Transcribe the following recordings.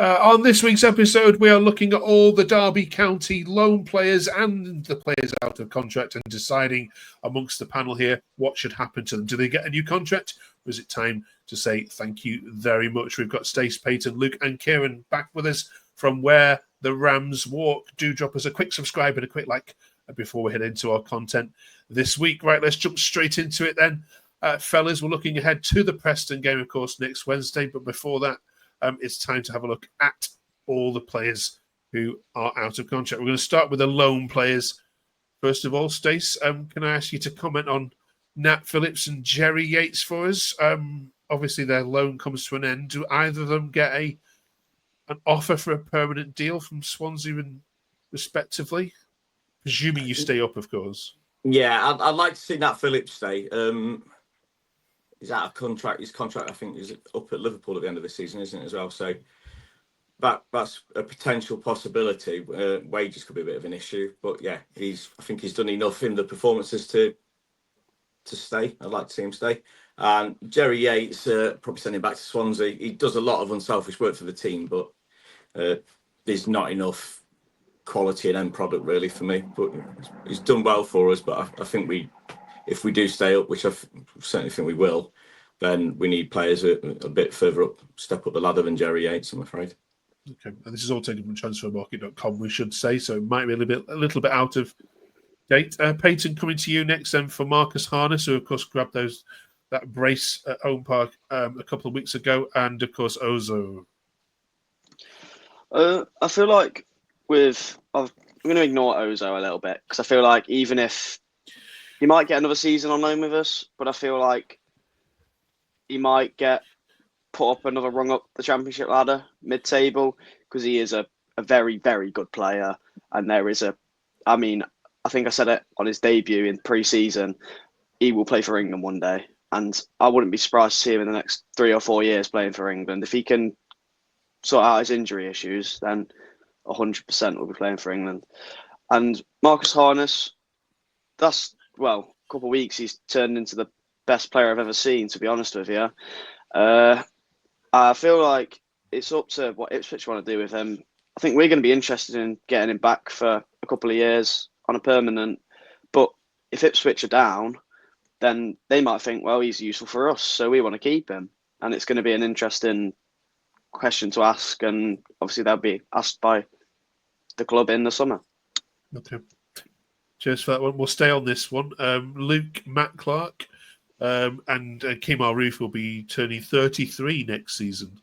On this week's episode, we are looking at all the Derby County loan players and the players out of contract and deciding amongst the panel here what should happen to them. Do they get a new contract, or is it time to say thank you very much? We've got Stace, Peyton, Luke and Kieran back with us from Where the Rams Walk. Do drop us a quick subscribe and a quick like before we head into our content this week. Right, let's jump straight into it then. Fellas, we're looking ahead to the Preston game, of course, next Wednesday. But before that, it's time to have a look at all the players who are out of contract. We're going to start with the loan players. First of all, Stace, can I ask you to comment on Nat Phillips and Jerry Yates for us? Obviously, their loan comes to an end. Do either of them get an offer for a permanent deal from Swansea, respectively? Presuming you stay up, of course. Yeah, I'd like to see Nat Phillips stay. He's out of contract. His contract, I think, is up at Liverpool at the end of the season, isn't it, as well? So that's a potential possibility. Wages could be a bit of an issue. But, yeah, I think he's done enough in the performances to stay. I'd like to see him stay. And Jerry Yates, probably send him back to Swansea. He does a lot of unselfish work for the team, but there's not enough quality and end product, really, for me. But he's done well for us, but I think if we do stay up, which I certainly think we will, then we need players a bit further up, step up the ladder than Jerry Yates, I'm afraid. Okay, and this is all taken from transfermarket.com, we should say, so it might be a little bit out of date. Peyton, coming to you next then for Marcus Harness, who of course grabbed that brace at Home Park a couple of weeks ago, and of course Ozo. I feel like I'm going to ignore Ozo a little bit, because I feel like even if he might get another season on loan with us, but I feel like he might get put up another rung up the championship ladder, mid-table, because he is a very, very good player. And there is I think I said it on his debut in pre-season, he will play for England one day. And I wouldn't be surprised to see him in the next 3 or 4 years playing for England. If he can sort out his injury issues, then 100% will be playing for England. And Marcus Harness, a couple of weeks, he's turned into the best player I've ever seen, to be honest with you. I feel like it's up to what Ipswich want to do with him. I think we're going to be interested in getting him back for a couple of years on a permanent. But if Ipswich are down, then they might think, well, he's useful for us, so we want to keep him. And it's going to be an interesting question to ask. And obviously they'll be asked by the club in the summer. Okay. Cheers for that one. We'll stay on this one. Luke, Matt Clarke, and Kemar Roofe will be turning 33 next season.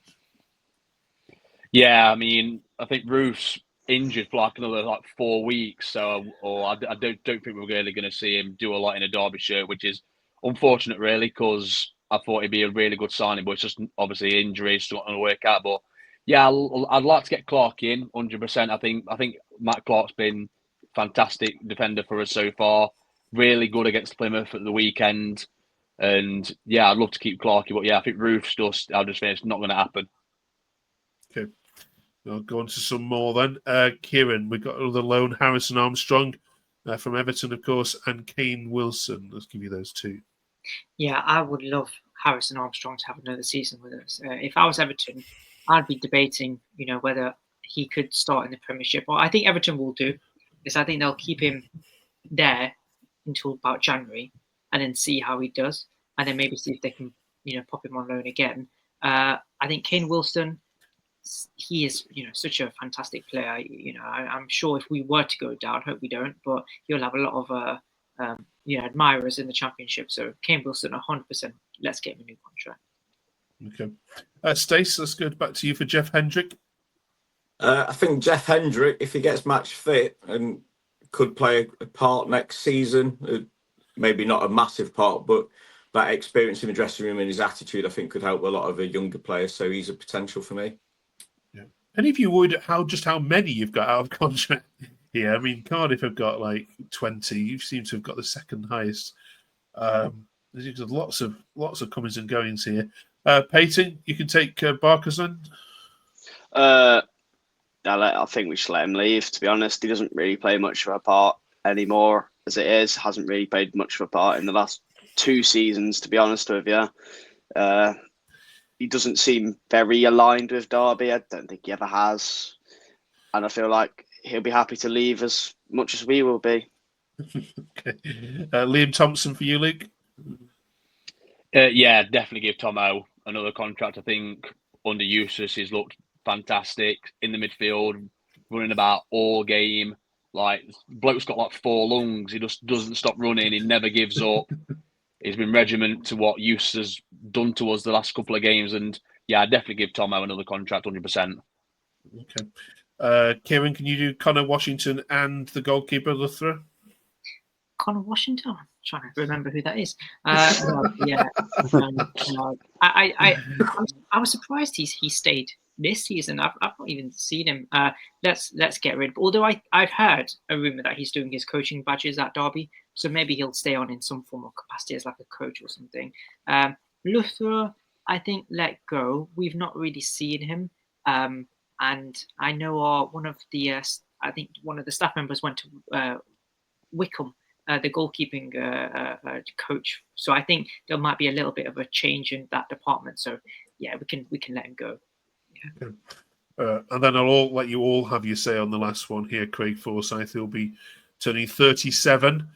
Yeah, I think Roofe's injured for another 4 weeks, so I don't think we're really going to see him do a lot in a Derby shirt, which is unfortunate, really, because I thought he'd be a really good signing, but it's just obviously injuries not going to work out. But yeah, I'd like to get Clarke in 100%. I think Matt Clarke's been fantastic defender for us so far. Really good against Plymouth at the weekend. And yeah, I'd love to keep Clarke, but yeah, I think Roofe's I'll just think it's not going to happen. Okay. I'll go on to some more then. Kieran, we've got another loan, Harrison Armstrong from Everton, of course, and Kane Wilson. Let's give you those two. Yeah, I would love Harrison Armstrong to have another season with us. If I was Everton, I'd be debating, whether he could start in the Premiership. Well, I think Everton will do, because I think they'll keep him there until about January and then see how he does, and then maybe see if they can, pop him on loan again. I think Kane Wilson, he is, such a fantastic player. I'm sure if we were to go down, hope we don't, but he'll have a lot of admirers in the Championship. So Kane Wilson, 100%. Let's get him a new contract. Okay, Stace, let's go back to you for Jeff Hendrick. I think Jeff Hendrick, if he gets match fit and could play a part next season, maybe not a massive part, but that experience in the dressing room and his attitude, I think, could help a lot of the younger players. So he's a potential for me. Yeah. Any of you would how many you've got out of contract here? Cardiff have got 20. You seem to have got the second highest. There's lots of comings and goings here. Peyton, you can take Barker's on. I think we should let him leave, to be honest. He doesn't really play much of a part anymore as it is. Hasn't really played much of a part in the last 2 seasons, to be honest with you. he doesn't seem very aligned with Derby. I don't think he ever has. And I feel like he'll be happy to leave as much as we will be. Okay. Liam Thompson for you, Luke? Yeah, definitely give Tomo another contract. I think under Eustace, he's looked fantastic in the midfield, running about all game. Like, bloke's got like 4 lungs. He just doesn't stop running. He never gives up. He's been regiment to what Eustace has done to us the last couple of games. And yeah, I'd definitely give Tomo another contract, 100%. Okay. Kieran, can you do Connor Washington and the goalkeeper, Loughborough? Connor Washington. I'm trying to remember who that is. No. I was surprised he stayed this season. I've not even seen him. Let's get rid of. Although I've heard a rumor that he's doing his coaching badges at Derby, so maybe he'll stay on in some form of capacity as like a coach or something. Loughborough, I think let go. We've not really seen him. And I know one of the staff members went to Wickham. The goalkeeping coach. So I think there might be a little bit of a change in that department. So yeah, we can let him go. Yeah. And then I'll let you all have your say on the last one here. Craig Forsyth will be turning 37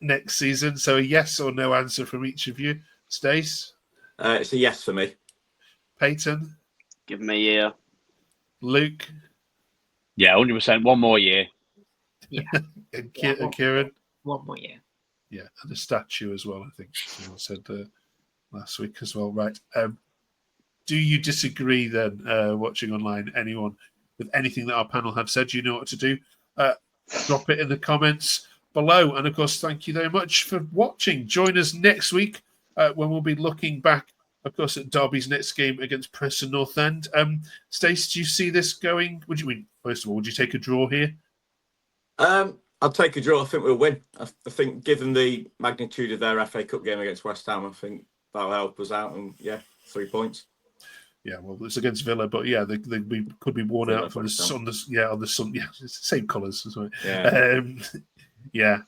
next season. So a yes or no answer from each of you. Stace? It's a yes for me. Peyton? Give him a year. Luke? Yeah, 100%. One more year. Yeah. And Kieran? One more year. Yeah, and a statue as well, I think someone said last week as well. Right. Do you disagree then, watching online, anyone, with anything that our panel have said? You know what to do. Drop it in the comments below. And, of course, thank you very much for watching. Join us next week when we'll be looking back, of course, at Derby's next game against Preston North End. Stace, do you see this going? First of all, would you take a draw here? I'll take a draw. I think we'll win. I think, given the magnitude of their FA Cup game against West Ham, I think that'll help us out. And yeah, 3 points. Yeah, well, it's against Villa, but yeah, they could be worn out from the sun. On the sun. Yeah, it's the same colours. Yeah.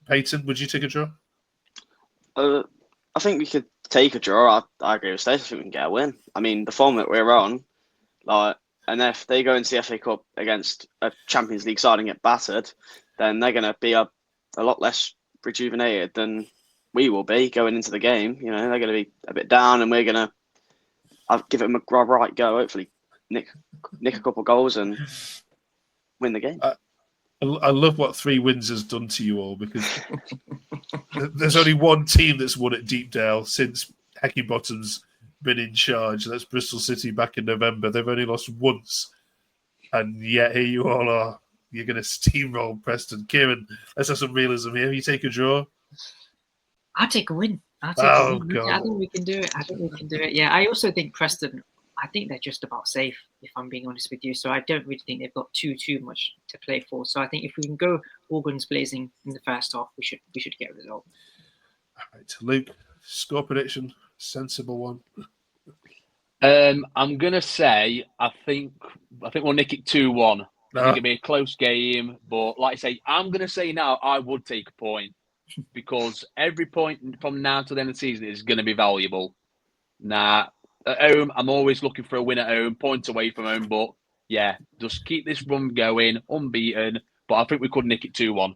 Peyton, would you take a draw? I think we could take a draw. I agree with Stace. I think we can get a win. I mean, the form that we're on, and if they go into the FA Cup against a Champions League side and get battered, then they're going to be a lot less rejuvenated than we will be going into the game. You know, they're going to be a bit down, and we're going to give them a right go. Hopefully, nick a couple of goals and win the game. I love what 3 wins has done to you all, because there's only one team that's won at Deepdale since Heckingbottom's been in charge. That's Bristol City back in November. They've only lost once, and yet here you all are. You're going to steamroll Preston. Kieran, let's have some realism here. You take a draw. I'll take a win. God. I think we can do it. Yeah, I also think Preston, I think they're just about safe, if I'm being honest with you. So I don't really think they've got too much to play for. So I think if we can go all guns blazing in the first half, we should get a result. All right, Luke, score prediction, sensible one. I'm gonna say I think we'll nick it 2-1. I think it'll be a close game, but like I say, I'm gonna say now I would take a point, because every point from now to the end of the season is gonna be valuable. At home, I'm always looking for a win at home, points away from home, but yeah, just keep this run going, unbeaten. But I think we could nick it 2-1.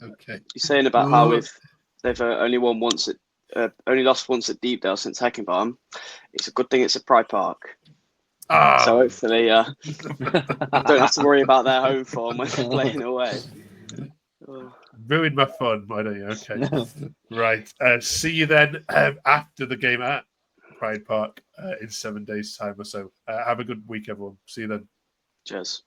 Okay. You're saying about how they've only won once only lost once at Deepdale since Heckingbottom. It's a good thing it's at Pride Park. So hopefully don't have to worry about their home form when they're playing away. Ruined my fun, why don't you? Okay. Right. See you then after the game at Pride Park in 7 days' time or so. Have a good week, everyone. See you then. Cheers.